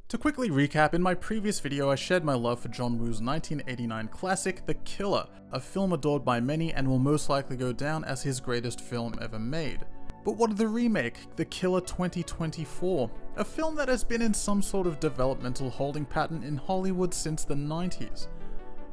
To quickly recap, in my previous video I shared my love for John Woo's 1989 classic, The Killer, a film adored by many and will most likely go down as his greatest film ever made. But what of the remake, The Killer 2024, a film that has been in some sort of developmental holding pattern in Hollywood since the 90s?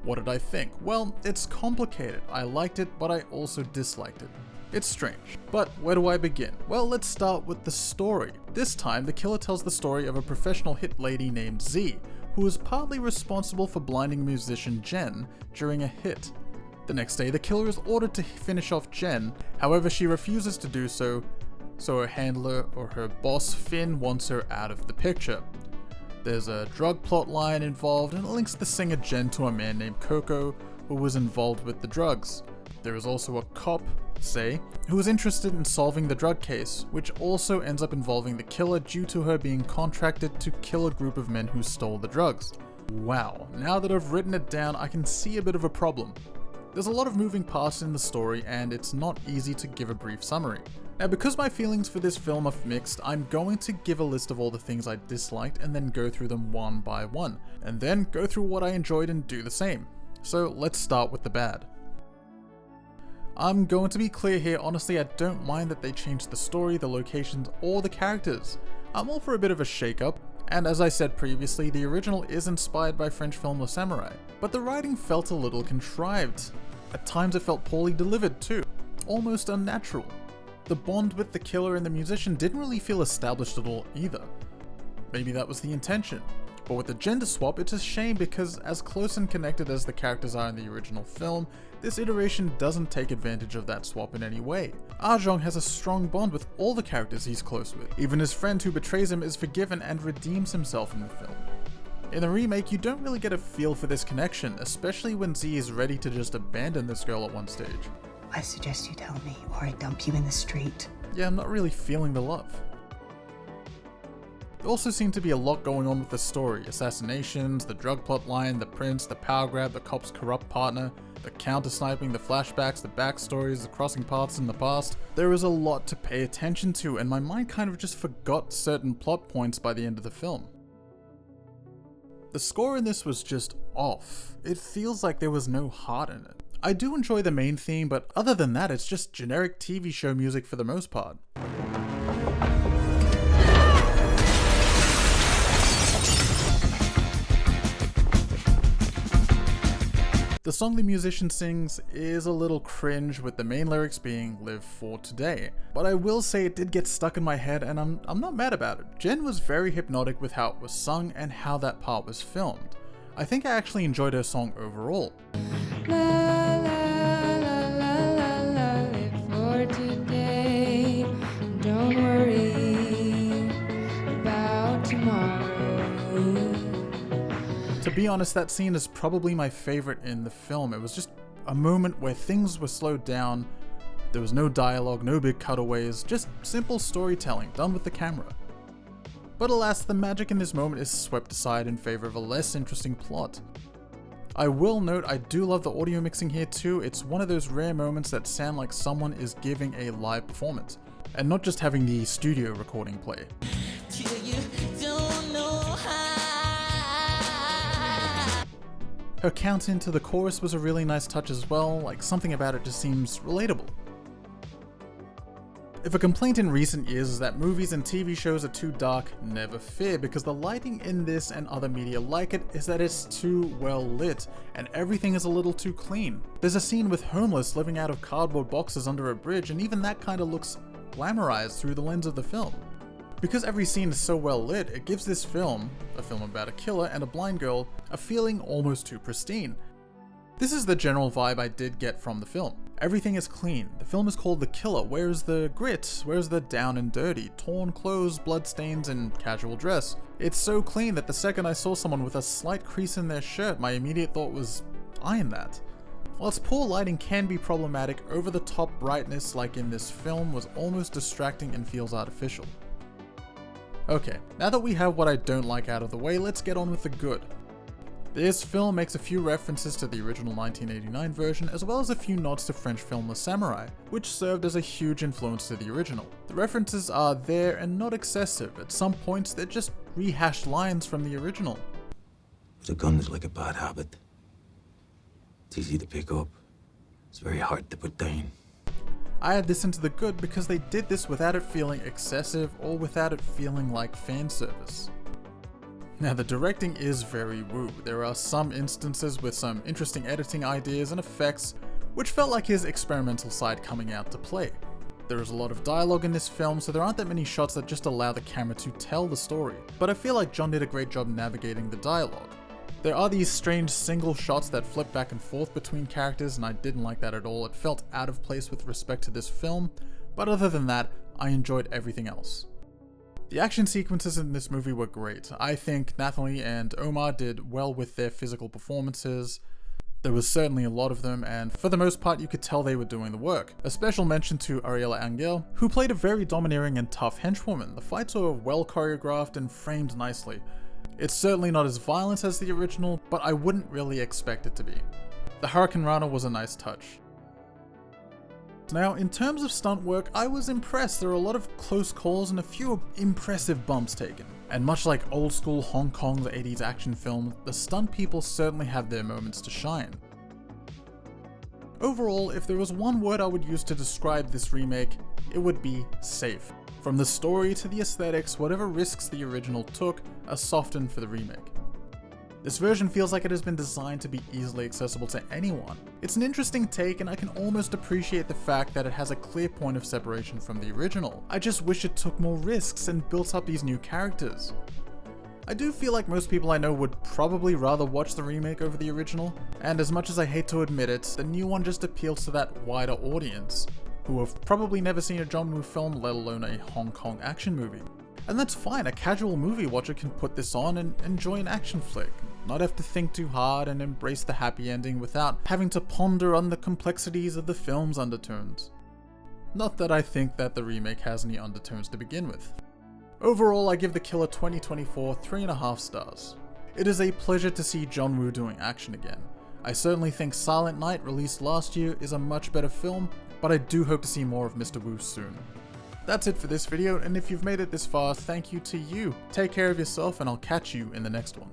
What did I think? Well, it's complicated. I liked it, but I also disliked it. It's strange. But where do I begin? Well, let's start with the story. This time, The Killer tells the story of a professional hit lady named Z, who is partly responsible for blinding musician Jen during a hit. The next day, the killer is ordered to finish off Jen, however she refuses to do so her handler or her boss Finn wants her out of the picture. There's a drug plot line involved and it links the singer Jen to a man named Coco who was involved with the drugs. There is also a cop, Say, who is interested in solving the drug case, which also ends up involving the killer due to her being contracted to kill a group of men who stole the drugs. Wow, now that I've written it down, I can see a bit of a problem. There's a lot of moving parts in the story and it's not easy to give a brief summary. Now, because my feelings for this film are mixed, I'm going to give a list of all the things I disliked and then go through them one by one, and then go through what I enjoyed and do the same. So let's start with the bad. I'm going to be clear here, honestly I don't mind that they changed the story, the locations, or the characters. I'm all for a bit of a shake-up, and as I said previously, the original is inspired by French film Le Samouraï, but the writing felt a little contrived. At times it felt poorly delivered too, almost unnatural. The bond with the killer and the musician didn't really feel established at all either. Maybe that was the intention. But with the gender swap, it's a shame because as close and connected as the characters are in the original film, this iteration doesn't take advantage of that swap in any way. Ah Jong has a strong bond with all the characters he's close with. Even his friend who betrays him is forgiven and redeems himself in the film. In the remake, you don't really get a feel for this connection, especially when Z is ready to just abandon this girl at one stage. I suggest you tell me, or I dump you in the street. Yeah, I'm not really feeling the love. There also seemed to be a lot going on with the story. Assassinations, the drug plot line, the prince, the power grab, the cop's corrupt partner, the counter-sniping, the flashbacks, the backstories, the crossing paths in the past. There is a lot to pay attention to, and my mind kind of just forgot certain plot points by the end of the film. The score in this was just off. It feels like there was no heart in it. I do enjoy the main theme, but other than that, it's just generic TV show music for the most part. The song the musician sings is a little cringe, with the main lyrics being "Live for today," but I will say it did get stuck in my head and I'm not mad about it. Jen was very hypnotic with how it was sung and how that part was filmed. I think I actually enjoyed her song overall. La, la, la, la, la, live for today. Don't worry about tomorrow. To be honest, that scene is probably my favorite in the film. It was just a moment where things were slowed down. There was no dialogue, no big cutaways, just simple storytelling done with the camera. But alas, the magic in this moment is swept aside in favor of a less interesting plot. I will note I do love the audio mixing here too. It's one of those rare moments that sound like someone is giving a live performance, and not just having the studio recording play. Her count into the chorus was a really nice touch as well, like something about it just seems relatable. If a complaint in recent years is that movies and TV shows are too dark, never fear, because the lighting in this and other media like it is that it's too well lit, and everything is a little too clean. There's a scene with homeless living out of cardboard boxes under a bridge, and even that kind of looks glamorized through the lens of the film. Because every scene is so well lit, it gives this film, a film about a killer and a blind girl, a feeling almost too pristine. This is the general vibe I did get from the film. Everything is clean. The film is called The Killer. Where's the grit? Where's the down and dirty? Torn clothes, bloodstains, and casual dress. It's so clean that the second I saw someone with a slight crease in their shirt, my immediate thought was, iron that. Whilst poor lighting can be problematic, over-the-top brightness like in this film was almost distracting and feels artificial. Okay, now that we have what I don't like out of the way, let's get on with the good. This film makes a few references to the original 1989 version, as well as a few nods to French film Le Samouraï, which served as a huge influence to the original. The references are there and not excessive. At some points, they're just rehashed lines from the original. The gun's like a bad habit. It's easy to pick up. It's very hard to put down. I add this into the good because they did this without it feeling excessive or without it feeling like fan service. Now, the directing is very woo. There are some instances with some interesting editing ideas and effects which felt like his experimental side coming out to play. There is a lot of dialogue in this film, so there aren't that many shots that just allow the camera to tell the story, but I feel like John did a great job navigating the dialogue. There are these strange single shots that flip back and forth between characters, and I didn't like that at all. It felt out of place with respect to this film, but other than that, I enjoyed everything else. The action sequences in this movie were great. I think Nathalie and Omar did well with their physical performances. There was certainly a lot of them, and for the most part you could tell they were doing the work. A special mention to Ariela Angel, who played a very domineering and tough henchwoman. The fights were well choreographed and framed nicely. It's certainly not as violent as the original, but I wouldn't really expect it to be. The Hurricane Rana was a nice touch. Now, in terms of stunt work, I was impressed. There were a lot of close calls and a few impressive bumps taken. And much like old school Hong Kong's 80s action films, the stunt people certainly have their moments to shine. Overall, if there was one word I would use to describe this remake, it would be safe. From the story to the aesthetics, whatever risks the original took are softened for the remake. This version feels like it has been designed to be easily accessible to anyone. It's an interesting take, and I can almost appreciate the fact that it has a clear point of separation from the original. I just wish it took more risks and built up these new characters. I do feel like most people I know would probably rather watch the remake over the original, and as much as I hate to admit it, the new one just appeals to that wider audience, who have probably never seen a John Woo film, let alone a Hong Kong action movie. And that's fine, a casual movie watcher can put this on and enjoy an action flick, not have to think too hard and embrace the happy ending without having to ponder on the complexities of the film's undertones. Not that I think that the remake has any undertones to begin with. Overall, I give The Killer 2024 3.5 stars. It is a pleasure to see John Woo doing action again. I certainly think Silent Night, released last year, is a much better film, but I do hope to see more of Mr. Woo soon. That's it for this video, and if you've made it this far, thank you to you. Take care of yourself, and I'll catch you in the next one.